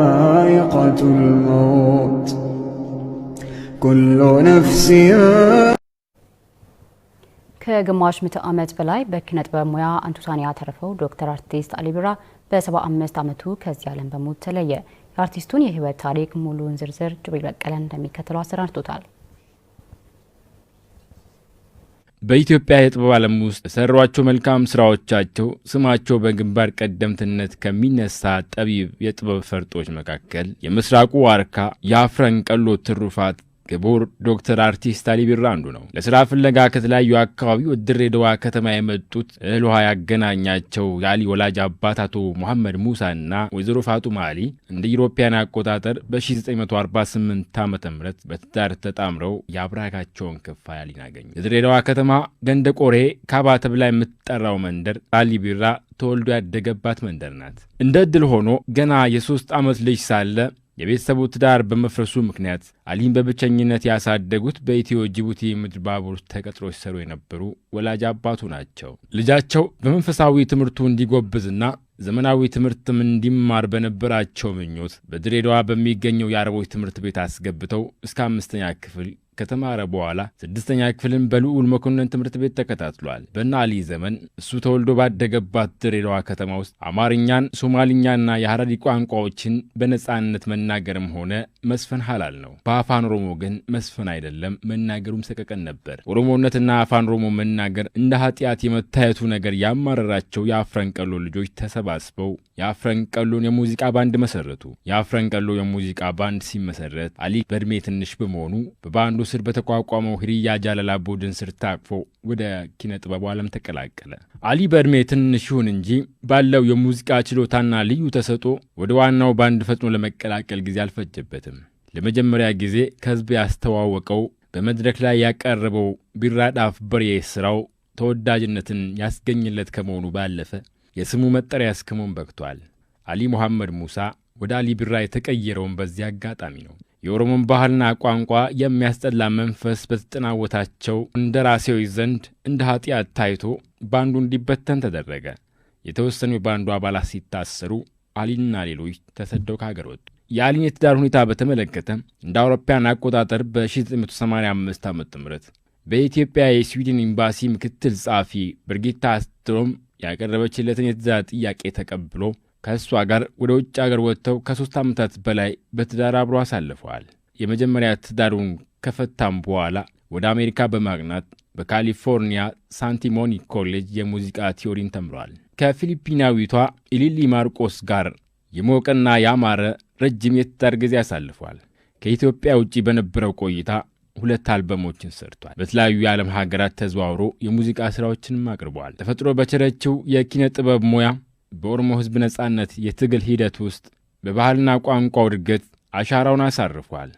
ذائقة الموت كل نفس ከግማሽ ምዕተ ዓመት በላይ በኪነ ጥበብ ሙያ አንቱታን ያተረፈው ዶክተር አርቲስት አሊ ቢራ በ75 ዓመቱ ከዚህ ዓለም በሞት ተለየ። የአርቲስቱን የህይወት ታሪክ ሙሉውን ዝርዝር ጅብሪል በቀለ እንደሚከተለው አሰናድቶታል። በኢትዮጵያ የጥበብ ዓለም ውስጥ የሰሯቸው መልካም ስራዎቻቸው ስማቸው በግንባር ቀደምትነት ከሚነሳ ጠቢብ የጥበብ ፈርጦች መካከል የምስራቁ ዋርካ የአፍረንቀሎ ትሩፋት ክቡር ዶክተር አርቲስት አሊ ቢራ አንዱ ነው። ለስራ ፍለጋ ከተለያዩ አካባቢዎች ድሬዳዋ ከተማ የመጡት እህል ውሃ ያገናኛቸው የአሊ ወላጅ አባት አቶ መሐመድ ሙሳና ወይዘሮ ፋጡማ አሊ እንደ ኢሮፒያን አቆጣጠር በ1948 ዓመተ ምህረት በትዳር ተጣምረው ያብራካቸውን ክፋይ አሊን አገኙ። የድሬዳዋ ከተማ ገንደቆሬ ካባ ተብላ የምትጠራው መንደር አሊ ቢራ ተወልዶ ያደገባት መንደር ናት። እንደ ዕድል ሆኖ ገና የ3 ዓመት ልጅ ሳለ የቤተሰቡ ትዳር በመፍረሱ ምክንያት አሊን በብቸኝነት ያሳደጉት በኢትዮ ጅቡቲ ምድር ባቡር ተቀጥሮ ሲሰሩ የነበሩ ወላጅ አባቱ ናቸው። ልጃቸው በመንፈሳዊ ትምህርቱ እንዲጎብዝና ዘመናዊ ትምህርትም እንዲማር በነበራቸው ምኞት በድሬዳዋ በሚገኘው የአረቦች ትምህርት ቤት አስገብተው እስከ 5ኛ ክፍል ከተማረ በኋላ 6ኛ ክፍልን በልዑል መኮንን ትምህርት ቤት ተከታትሏል። በእነ አሊ ዘመን እሱ ተወልዶ ባደገባት ድሬዳዋ ከተማ ውስጥ አማርኛን፣ ሶማሊኛና የሐረሪ ቋንቋዎችን በነጻነት መናገርም ሆነ መስፈን ሐላል ነው። በአፋን ኦሮሞ ግን መስፈን አይደለም መናገሩም ሰቀቀን ነበር። ኦሮሞነትና አፋን ኦሮሞ መናገር እንደ ኃጢአት የመታየቱ ነገር ያማረራቸው የአፍረንቀሎ ልጆች ተሰባስበው የአፍረንቀሎን የሙዚቃ ባንድ መሰረቱ። የአፍረንቀሎ የሙዚቃ ባንድ ሲመሰረት አሊ በእድሜ ትንሽ በመሆኑ በባንዱ ስር በተቋቋመው ሂሪያ ጃለላ ቡድን ስር ታቅፎ ወደ ኪነ ጥበቡ ዓለም ተቀላቀለ። አሊ በእድሜ ትንሽ ይሁን እንጂ ባለው የሙዚቃ ችሎታና ልዩ ተሰጦ ወደ ዋናው ባንድ ፈጥኖ ለመቀላቀል ጊዜ አልፈጀበትም። ለመጀመሪያ ጊዜ ከህዝብ ያስተዋወቀው በመድረክ ላይ ያቀረበው ቢራ ዳፍ በሬ ስራው ተወዳጅነትን ያስገኝለት ከመሆኑ ባለፈ የስሙ መጠሪያ እስከመሆን በቅቷል። አሊ መሐመድ ሙሳ ወደ አሊ ቢራ የተቀየረውን በዚህ አጋጣሚ ነው። የኦሮሞን ባህልና ቋንቋ የሚያስጠላ መንፈስ በተጠናወታቸው እንደራሴዎች ዘንድ እንደ ኃጢአት ታይቶ ባንዱ እንዲበተን ተደረገ። የተወሰኑ የባንዱ አባላት ሲታሰሩ አሊና ሌሎች ተሰደው ከሀገር ወጡ። የአሊን የትዳር ሁኔታ በተመለከተ እንደ አውሮፓውያን አቆጣጠር በ1985 ዓ.ም በኢትዮጵያ የስዊድን ኤምባሲ ምክትል ጸሐፊ ብርጊታ አስትሮም ያቀረበችለትን የትዳር ጥያቄ ተቀብሎ ከእሷ ጋር ወደ ውጭ አገር ወጥተው ከ3 ዓመታት በላይ በትዳር አብሮ አሳልፈዋል። የመጀመሪያ ትዳሩን ከፈታም በኋላ ወደ አሜሪካ በማቅናት በካሊፎርኒያ ሳንቲሞኒ ኮሌጅ የሙዚቃ ቲዮሪን ተምሯል። ከፊሊፒናዊቷ ኢሊሊ ማርቆስ ጋር የሞቀና ያማረ ረጅም የትዳር ጊዜ አሳልፏል። ከኢትዮጵያ ውጪ በነበረው ቆይታ 2 አልበሞችን ሰርቷል። በተለያዩ የዓለም ሀገራት ተዘዋውሮ የሙዚቃ ስራዎችንም አቅርቧል። ተፈጥሮ በቸረችው የኪነ ጥበብ ሙያ በኦሮሞ ህዝብ ነጻነት የትግል ሂደት ውስጥ በባህልና ቋንቋው እድገት አሻራውን አሳርፏል።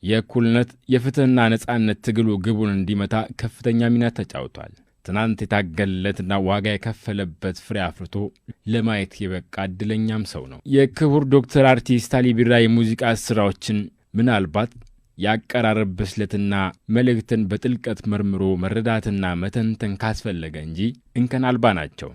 የእኩልነት የፍትህና ነጻነት ትግሉ ግቡን እንዲመታ ከፍተኛ ሚና ተጫውቷል። ትናንት የታገለለትና ዋጋ የከፈለበት ፍሬ አፍርቶ ለማየት የበቃ እድለኛም ሰው ነው። የክቡር ዶክተር አርቲስት አሊ ቢራ የሙዚቃ ስራዎችን ምናልባት ያቀራረብ ብስለትና መልእክትን በጥልቀት መርምሮ መረዳትና መተንተን ካስፈለገ እንጂ እንከን አልባ ናቸው።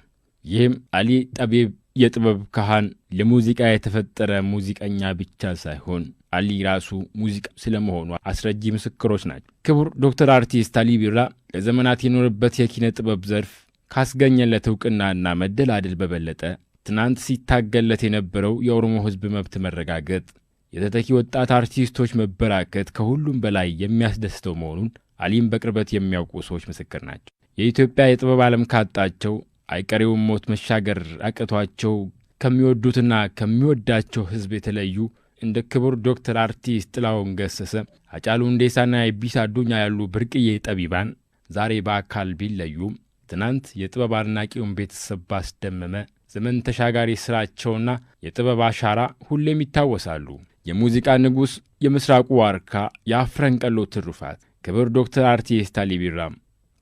ይህም አሊ ጠቢብ የጥበብ ካህን ለሙዚቃ የተፈጠረ ሙዚቀኛ ብቻ ሳይሆን አሊ ራሱ ሙዚቃ ስለመሆኑ አስረጂ ምስክሮች ናቸው። ክቡር ዶክተር አርቲስት አሊ ቢራ ለዘመናት የኖረበት የኪነ ጥበብ ዘርፍ ካስገኘለት ዕውቅናና መደላደል በበለጠ ትናንት ሲታገለት የነበረው የኦሮሞ ህዝብ መብት መረጋገጥ፣ የተተኪ ወጣት አርቲስቶች መበራከት ከሁሉም በላይ የሚያስደስተው መሆኑን አሊም በቅርበት የሚያውቁ ሰዎች ምስክር ናቸው። የኢትዮጵያ የጥበብ ዓለም ካጣቸው አይቀሬውን ሞት መሻገር አቅቷቸው ከሚወዱትና ከሚወዳቸው ህዝብ የተለዩ እንደ ክቡር ዶክተር አርቲስት ጥላሁን ገሰሰ፣ ሃጫሉ ሁንዴሳና ኢቢሳ አዱኛ ያሉ ብርቅዬ ጠቢባን ዛሬ በአካል ቢለዩም ትናንት የጥበብ አድናቂውን ቤተሰብ ባስደመመ ዘመን ተሻጋሪ ስራቸውና የጥበብ አሻራ ሁሌም ይታወሳሉ። የሙዚቃ ንጉሥ፣ የምስራቁ ዋርካ፣ የአፍረንቀሎ ትሩፋት ክቡር ዶክተር አርቲስት አሊ ቢራም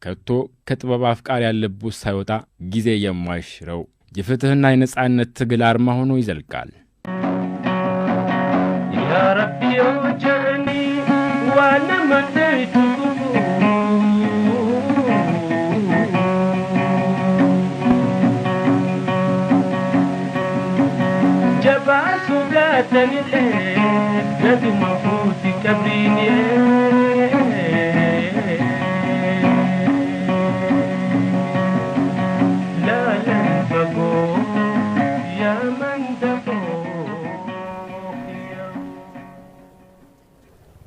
ከቶ ከጥበብ አፍቃሪ ያለበት ሳይወጣ ጊዜ የማይሽረው የፍትህና የነጻነት ትግል አርማ ሆኖ ይዘልቃል። ያ ረቢ ወጀኒ ዋና መንደቱ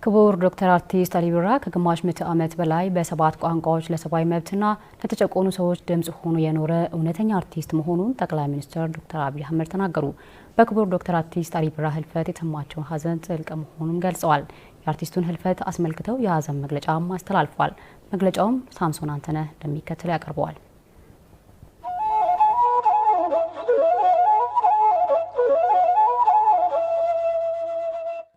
ክቡር ዶክተር አርቲስት አሊ ቢራ ከግማሽ ምዕተ ዓመት በላይ በሰባት ቋንቋዎች ለሰብአዊ መብትና ለተጨቆኑ ሰዎች ድምጽ ሆኖ የኖረ እውነተኛ አርቲስት መሆኑን ጠቅላይ ሚኒስትር ዶክተር አብይ አህመድ ተናገሩ። በክቡር ዶክተር አርቲስት አሊ ቢራ ህልፈት የተሰማቸውን ሀዘን ጥልቅ መሆኑን ገልጸዋል። የአርቲስቱን ህልፈት አስመልክተው የሀዘን መግለጫም አስተላልፏል። መግለጫውም ሳምሶን አንተነህ እንደሚከተለው ያቀርበዋል።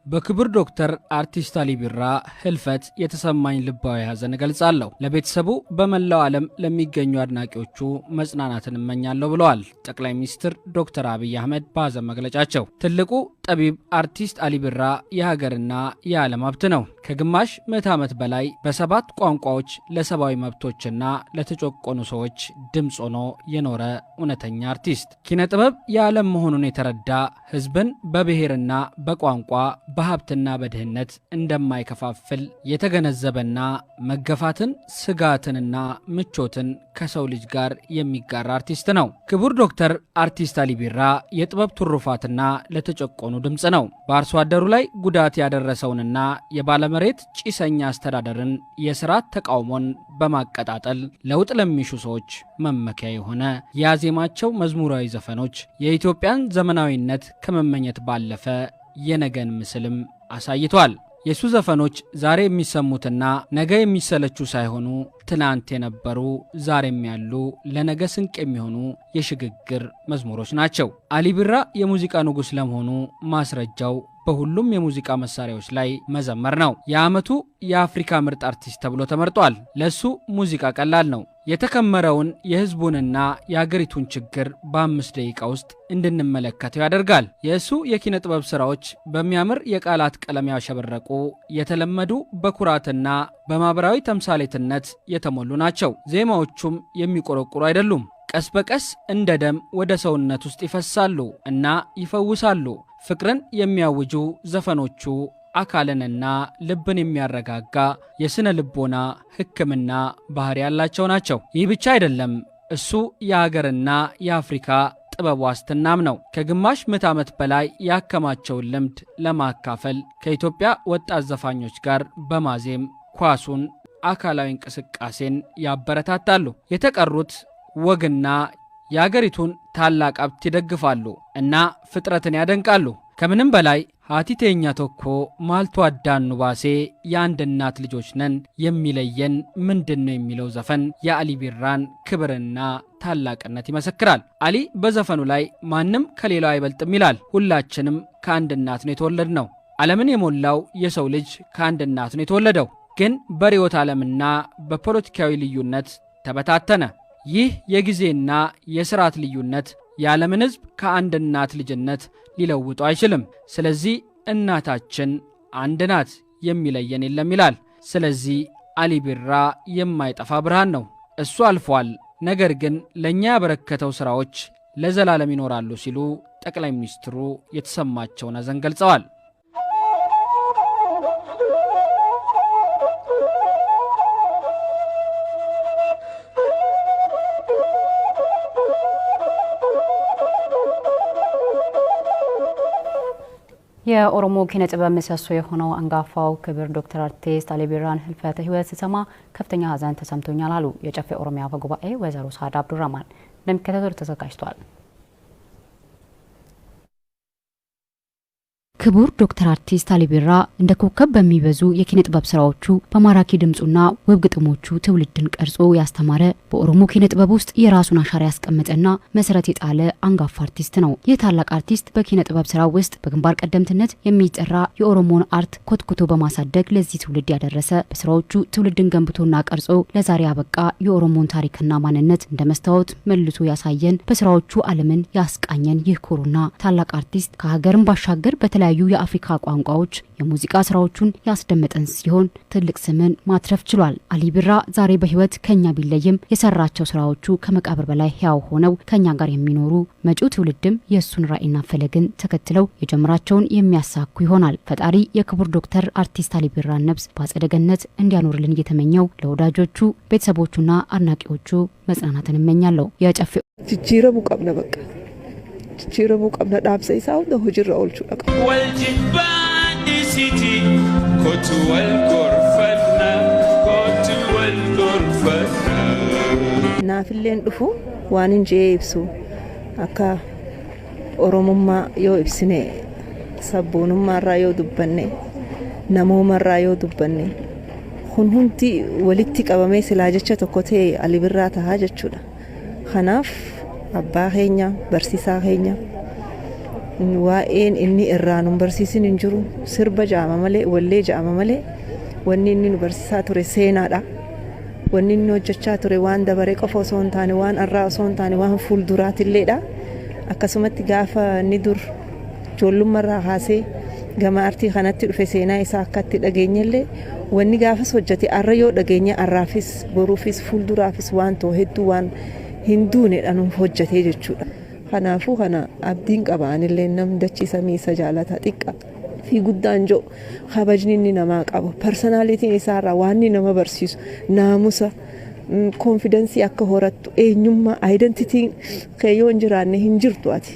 በክቡር ዶክተር አርቲስት አሊ ቢራ ህልፈት የተሰማኝ ልባዊ ሀዘን ገልጻለሁ። ለቤተሰቡ በመላው ዓለም ለሚገኙ አድናቂዎቹ መጽናናትን እመኛለሁ ብለዋል ጠቅላይ ሚኒስትር ዶክተር አብይ አህመድ በሀዘን መግለጫቸው። ትልቁ ጠቢብ አርቲስት አሊ ቢራ የሀገርና የዓለም ሀብት ነው። ከግማሽ ምዕተ ዓመት በላይ በሰባት ቋንቋዎች ለሰብአዊ መብቶችና ለተጨቆኑ ሰዎች ድምፅ ሆኖ የኖረ እውነተኛ አርቲስት፣ ኪነ ጥበብ የዓለም መሆኑን የተረዳ ህዝብን በብሔርና በቋንቋ በሀብትና በድህነት እንደማይከፋፍል የተገነዘበና መገፋትን፣ ስጋትንና ምቾትን ከሰው ልጅ ጋር የሚጋራ አርቲስት ነው። ክቡር ዶክተር አርቲስት አሊ ቢራ የጥበብ ትሩፋትና ለተጨቆኑ ድምፅ ነው። በአርሶ አደሩ ላይ ጉዳት ያደረሰውንና የባለመሬት ጭሰኛ አስተዳደርን የስርዓት ተቃውሞን በማቀጣጠል ለውጥ ለሚሹ ሰዎች መመኪያ የሆነ ያዜማቸው መዝሙራዊ ዘፈኖች የኢትዮጵያን ዘመናዊነት ከመመኘት ባለፈ የነገን ምስልም አሳይቷል። የሱ ዘፈኖች ዛሬ የሚሰሙትና ነገ የሚሰለቹ ሳይሆኑ ትናንት የነበሩ ዛሬም ያሉ ለነገ ስንቅ የሚሆኑ የሽግግር መዝሙሮች ናቸው። አሊ ቢራ የሙዚቃ ንጉሥ ለመሆኑ ማስረጃው በሁሉም የሙዚቃ መሳሪያዎች ላይ መዘመር ነው። የዓመቱ የአፍሪካ ምርጥ አርቲስት ተብሎ ተመርጧል። ለሱ ሙዚቃ ቀላል ነው። የተከመረውን የህዝቡንና የአገሪቱን ችግር በ5 ደቂቃ ውስጥ እንድንመለከተው ያደርጋል። የእሱ የኪነ ጥበብ ስራዎች በሚያምር የቃላት ቀለም ያሸበረቁ፣ የተለመዱ በኩራትና በማህበራዊ ተምሳሌትነት የተሞሉ ናቸው። ዜማዎቹም የሚቆረቁሩ አይደሉም። ቀስ በቀስ እንደ ደም ወደ ሰውነት ውስጥ ይፈሳሉ እና ይፈውሳሉ። ፍቅርን የሚያውጁ ዘፈኖቹ አካልንና ልብን የሚያረጋጋ የስነ ልቦና ሕክምና ባህሪ ያላቸው ናቸው። ይህ ብቻ አይደለም፣ እሱ የሀገርና የአፍሪካ ጥበብ ዋስትናም ነው። ከግማሽ ምዕተ ዓመት በላይ ያከማቸውን ልምድ ለማካፈል ከኢትዮጵያ ወጣት ዘፋኞች ጋር በማዜም ኳሱን፣ አካላዊ እንቅስቃሴን ያበረታታሉ። የተቀሩት ወግና የአገሪቱን ታላቅ ሀብት ይደግፋሉ እና ፍጥረትን ያደንቃሉ። ከምንም በላይ ሀቲቴኛ ቶኮ ማልቶ አዳኑ ባሴ የአንድ እናት ልጆች ነን የሚለየን ምንድን ነው የሚለው ዘፈን የአሊ ቢራን ክብርና ታላቅነት ይመሰክራል። አሊ በዘፈኑ ላይ ማንም ከሌላው አይበልጥም ይላል። ሁላችንም ከአንድ እናት ነው የተወለድነው። ዓለምን የሞላው የሰው ልጅ ከአንድ እናት ነው የተወለደው። ግን በርዕዮተ ዓለምና በፖለቲካዊ ልዩነት ተበታተነ። ይህ የጊዜና የስርዓት ልዩነት የዓለምን ሕዝብ ከአንድ እናት ልጅነት ሊለውጡ አይችልም። ስለዚህ እናታችን አንድ ናት፣ የሚለየን የለም ይላል። ስለዚህ አሊ ቢራ የማይጠፋ ብርሃን ነው። እሱ አልፏል፣ ነገር ግን ለእኛ ያበረከተው ሥራዎች ለዘላለም ይኖራሉ ሲሉ ጠቅላይ ሚኒስትሩ የተሰማቸውን ሐዘን ገልጸዋል። የኦሮሞ ኪነ ጥበብ ምሰሶ የሆነው አንጋፋው ክቡር ዶክተር አርቲስት አሊ ቢራን ህልፈተ ህይወት ስሰማ ከፍተኛ ሀዘን ተሰምቶኛል አሉ የጨፌ ኦሮሚያ አፈ ጉባኤ ወይዘሮ ሳዳ አብዱራህማን። እንደሚከተለው ተዘጋጅቷል። ክቡር ዶክተር አርቲስት አሊ ቢራ እንደ ኮከብ በሚበዙ የኪነ ጥበብ ስራዎቹ በማራኪ ድምጹና ውብ ግጥሞቹ ትውልድን ቀርጾ ያስተማረ በኦሮሞ ኪነ ጥበብ ውስጥ የራሱን አሻራ ያስቀመጠና መሰረት የጣለ አንጋፋ አርቲስት ነው። ይህ ታላቅ አርቲስት በኪነ ጥበብ ስራው ውስጥ በግንባር ቀደምትነት የሚጠራ የኦሮሞን አርት ኮትኩቶ በማሳደግ ለዚህ ትውልድ ያደረሰ፣ በስራዎቹ ትውልድን ገንብቶና ቀርጾ ለዛሬ ያበቃ፣ የኦሮሞን ታሪክና ማንነት እንደ መስታወት መልሶ ያሳየን፣ በስራዎቹ ዓለምን ያስቃኘን ይህ ኩሩና ታላቅ አርቲስት ከሀገርም ባሻገር በተለያዩ በተለያዩ የአፍሪካ ቋንቋዎች የሙዚቃ ስራዎቹን ያስደመጠን ሲሆን ትልቅ ስምን ማትረፍ ችሏል። አሊ ቢራ ዛሬ በህይወት ከኛ ቢለይም የሰራቸው ስራዎቹ ከመቃብር በላይ ሕያው ሆነው ከኛ ጋር የሚኖሩ መጪው ትውልድም የሱን ራዕይና ፈለግን ተከትለው የጀመራቸውን የሚያሳኩ ይሆናል። ፈጣሪ የክቡር ዶክተር አርቲስት አሊ ቢራን ነፍስ በአጸደ ገነት እንዲያኖርልን እየተመኘው ለወዳጆቹ ቤተሰቦቹና አድናቂዎቹ መጽናናትን እመኛለሁ። የጨፌ ጅጅረሙ ቀብነ በቃ ጅጅረሙ ቀብነ ዳብሰ ይሳው ነው ጅራ ኦልቹ ደቃ ወልጅባን ሲቲ ኮቱ ወልጎርፈና ኮቱ ወልጎርፈና ናፍሌን ዱፉ ዋንን ጄብሱ አካ ኦሮሞማ ዮ ኢብስኔ ሰቦኑማ ራዮ ዱበኔ ነሞማ ራዮ ዱበኔ ሁንሁንቲ ወሊቲ ቀበሜ ስላጀቸ ተኮቴ አሊ ቢራ ታሃ ጀቹዳ خناف أبا خينيا برسيسا خينيا وإن إني إرانم برسيسين إنجرو سرب جامع ملء واللي جامع ملء ونيني برسيسا تري سينا دا ونيني وجتشا تري وان دبري قفو صون تاني وان أرى صون تاني وان فول درات اللي دا أكسمت غافا ندور جولم مرة خاسي جماعتي خانتي في سينا إساكتي دقيني اللي وني غافا سوجتي أريو دقيني أرافيس بروفيس فول درافيس وان توهدو وان هندون أنهم فوجته جتشودا خنافو خنا أبدين كبان اللي نم دتشي سمي سجالتها تكا في قدان جو خبجني نما كابو personality نسارة واني نما برسيس ناموسا confidence أكهورت نيوما identity كيون جرانه هنجرتواتي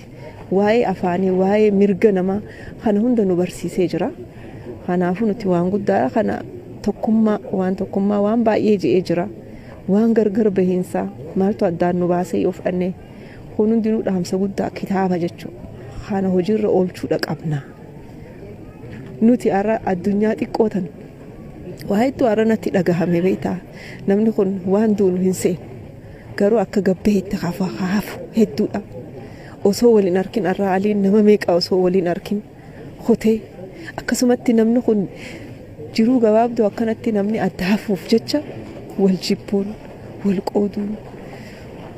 واي أفاني واي مرجنما خنا هندنو برسيس جرا خنافو نتوان قدارا خنا تكما وان بايجي إجرا وان غرغر بهنسا مالتو أدان نباسي يوفقني خونون دينو دهم سقودا كتابة جتشو خانا هجر أولشو لك أبنا نوتي أرى الدنيا تقوتن وهيتو أرى نتي لقاها مبيتا نمني خون وان دونو هنسين قارو أكا قبهت خافا خافو هدو لا أسو ولي ناركين أرى علين نماميك أسو ولي ناركين خوتي أكا سمتي نمني خون جيرو قواب دو أكا نتي نمني أدهافو فجتشا والجبون والقودون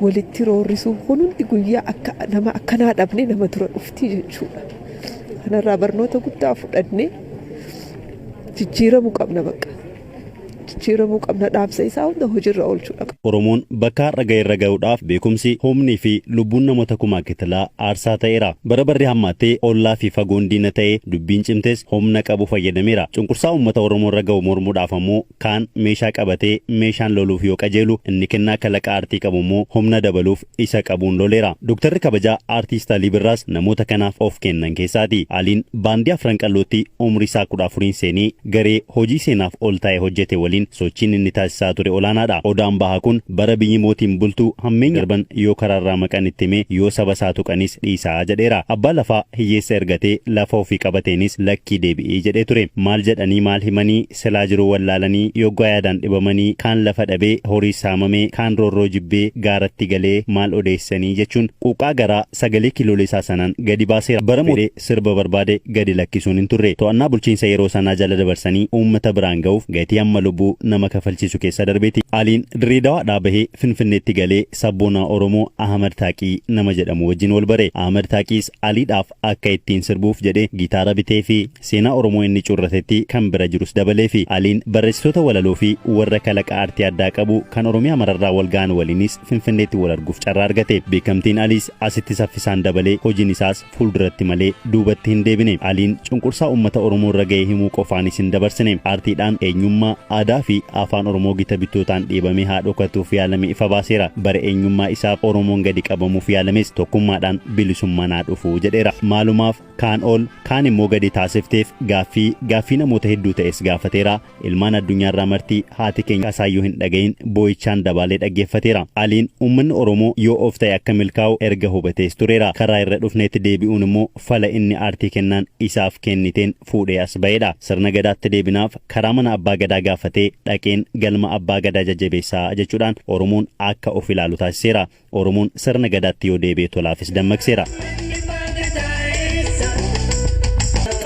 والتيروريسو هنون تقوليا نما أكنا دبني نما ترى أفتي جنشونا أنا رابرنوتا قد أفضلني تجيرا مقابنا بقى تجيرا مقابنا دابسا يساو ده هجر أولشو Oromoon bakka raga'ee raga'uudhaaf beekumsi humnii fi lubbuun namoota kumaa kitilaa aarsaa ta'eera. Bara barri hammaatee ollaa fi fagoon diina ta'ee dubbiin cimtes humna qabu fayyadameera. Cunqursaa uummata Oromoo raga'u mormuudhaaf ammoo kaan meeshaa qabatee meeshaan loluuf yoo qajeelu inni kennaa kalaqa aartii qabu immoo humna dabaluuf isa qabuun loleera. Dooktarri kabajaa aartiist Alii Birraas namoota kanaaf of kennan keessaati. Aliin baandii afran qallootti umrii isaa 14 seenii garee hojii seenaaf ol ta'e hojjete waliin sochiin inni taasisaa ture olaanaadha. Odaan bahaa kun bara biyyi mootiin bultuu hammeenya darban yoo karaarraa maqan ittime yoo saba isaa tuqanis dhiisaa jedheera. Abbaa lafaa hiyyeessa ergatee lafa ofii qabateenis lakkii deebi'ee jedhee ture. Maal jedhanii maal himanii silaa jiruu wallaalanii yoggaa yaadaan dhibamanii kaan lafa dhabee horii saamamee kaan roorroo jibbee gaaratti galee maal odeessanii jechuun quuqaa garaa sagalee kilooleessaa sanaan gadi baaseera. Bara moodee sirba barbaade gadi lakkisuun hin turre. To'annaa bulchiinsa yeroo sanaa jala dabarsanii uummata biraan ga'uuf gatii amma lubbuu nama kafalchiisu keessa darbeeti. Aliin Dirreedawaa dhaabahee Finfinneetti galee sabboonaa Oromoo Ahmad Taaqii nama jedhamu wajjin wal bare. Ahmad Taaqiis Aliidhaaf akka ittiin sirbuuf jedhee gitaara bitee fi seenaa Oromoo inni curratetti kan bira jirus dabalee fi Aliin barreessitoota walaloo fi warra kalaqa aartii addaa qabu kan Oromiyaa mararraa wal ga'an waliinis Finfinneetti wal arguuf carraa argate. Beekamtiin Aliis asitti saffisaan dabalee hojiin isaas fuulduratti malee duubatti hin deebine. Aliin cunqursaa uummata Oromoo irra ga'ee himuu qofaanis hin dabarsine. Aartiidhaan eenyummaa aadaa fi afaan Oromoo gita bittootaan dhiibamee haa dhokatuuf yaalame ifa baaseera. Bara eenyummaa isaaf Oromoon gadi qabamuuf yaalames tokkummaadhaan bilisummaa naa dhufu jedheera. Maalumaaf kaan ol kaan immoo gadi taasifteef gaaffii namoota hedduu ta'es gaafateera. Ilmaan addunyaarraa martii haati keenya kasaayyuu hin dhagayin boo'ichaan dabaalee dhaggeeffateera. Aliin uummanni Oromoo yoo of ta'e akka milkaa'u erga hubatees tureera. Karaa irra dhufneetti deebi'uun immoo fala inni aartii kennaan isaaf kenniteen fuudhee as ba'eedha. Sirna gadaatti deebinaaf karaa mana abbaa gadaa gaafatee dhaqeen galma abbaa gadaa jajjabeessaa jechuudhaan Oromoon akka of ilaalu taasiseera. Oromoon sirna gadaatti yoo deebi'e tolaafis dammaqseera.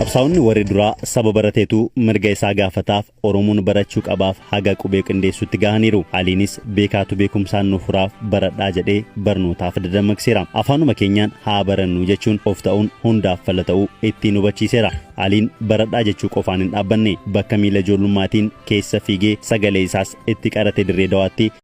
Qabsaa'onni warri duraa saba barateetu mirga isaa gaafataaf Oromoon barachuu qabaaf haga qubee qindeessutti gahaniiru. Aliinis beekaatu beekumsaan nu furaaf baradhaa jedhee barnootaaf dadamaqseera. Afaanuma keenyaan haa barannu jechuun of ta'uun hundaaf fala ta'uu ittiin hubachiiseera. Aliin baradhaa jechuu qofaan hin dhaabbanne bakka miila ijoollummaatiin keessa fiigee sagalee isaas itti qarate dirree dawaatti